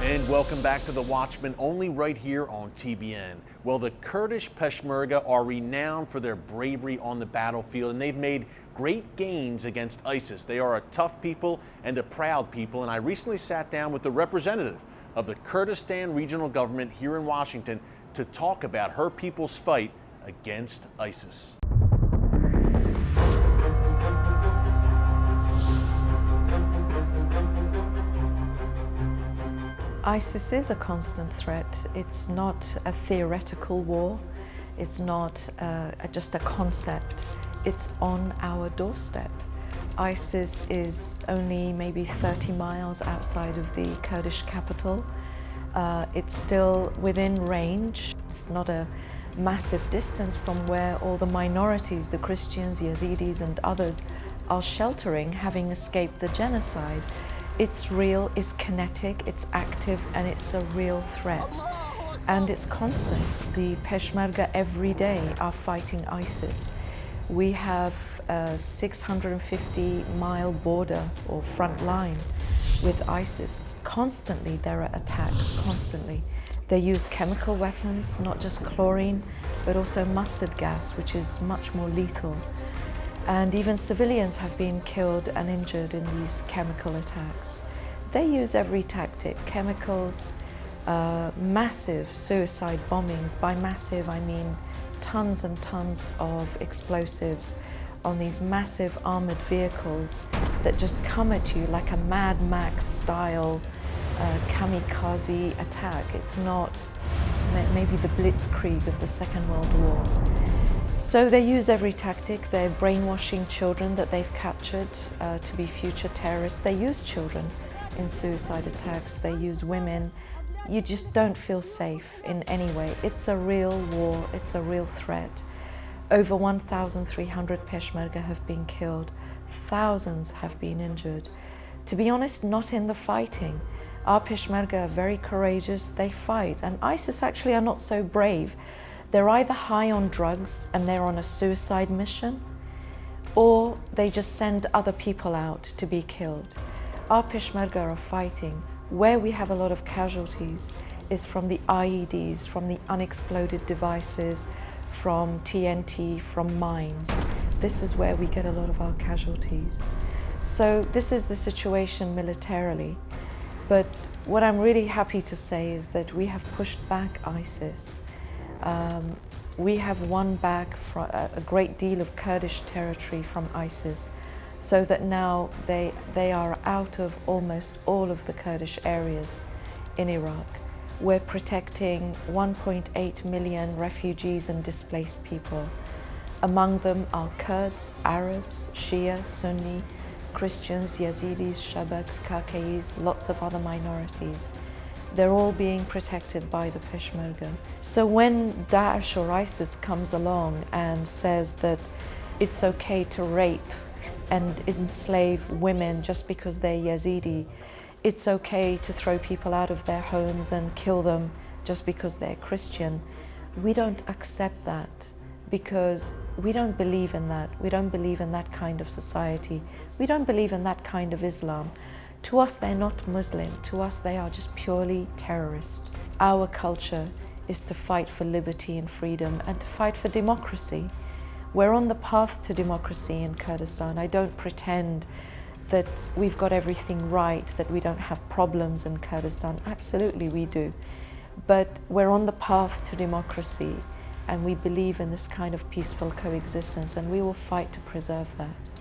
And welcome back to The Watchman, only right here on TBN. Well, the Kurdish Peshmerga are renowned for their bravery on the battlefield, and they've made great gains against ISIS. They are a tough people and a proud people, and I recently sat down with the representative of the Kurdistan Regional Government here in Washington to talk about her people's fight against ISIS. ISIS is a constant threat. It's not a theoretical war. It's not just a concept. It's on our doorstep. ISIS is only maybe 30 miles outside of the Kurdish capital. It's still within range. It's not a massive distance from where all the minorities, the Christians, Yazidis and others are sheltering, having escaped the genocide. It's real, it's kinetic, it's active, and it's a real threat. And it's constant. The Peshmerga every day are fighting ISIS. We have a 650-mile border or front line with ISIS. Constantly there are attacks, constantly. They use chemical weapons, not just chlorine, but also mustard gas, which is much more lethal. And even civilians have been killed and injured in these chemical attacks. They use every tactic, chemicals, massive suicide bombings. By massive, I mean tons and tons of explosives on these massive armored vehicles that just come at you like a Mad Max style kamikaze attack. It's not maybe the blitzkrieg of the Second World War. So they use every tactic. They're brainwashing children that they've captured to be future terrorists. They use children in suicide attacks. They use women. You just don't feel safe in any way. It's a real war. It's a real threat. Over 1,300 Peshmerga have been killed. Thousands have been injured. To be honest, not in the fighting. Our Peshmerga are very courageous. They fight. And ISIS actually are not so brave. They're either high on drugs and they're on a suicide mission, or they just send other people out to be killed. Our Peshmerga are fighting. Where we have a lot of casualties is from the IEDs, from the unexploded devices, from TNT, from mines. This is where we get a lot of our casualties. So this is the situation militarily. But what I'm really happy to say is that we have pushed back ISIS. We have won back a great deal of Kurdish territory from ISIS, so that now they are out of almost all of the Kurdish areas in Iraq. We're protecting 1.8 million refugees and displaced people. Among them are Kurds, Arabs, Shia, Sunni, Christians, Yazidis, Shabaks, Karkais, lots of other minorities. They're all being protected by the Peshmerga. So when Daesh or ISIS comes along and says that it's okay to rape and enslave women just because they're Yazidi, it's okay to throw people out of their homes and kill them just because they're Christian, we don't accept that, because we don't believe in that. We don't believe in that kind of society. We don't believe in that kind of Islam. To us, they're not Muslim. To us, they are just purely terrorists. Our culture is to fight for liberty and freedom and to fight for democracy. We're on the path to democracy in Kurdistan. I don't pretend that we've got everything right, that we don't have problems in Kurdistan. Absolutely, we do. But we're on the path to democracy, and we believe in this kind of peaceful coexistence, and we will fight to preserve that.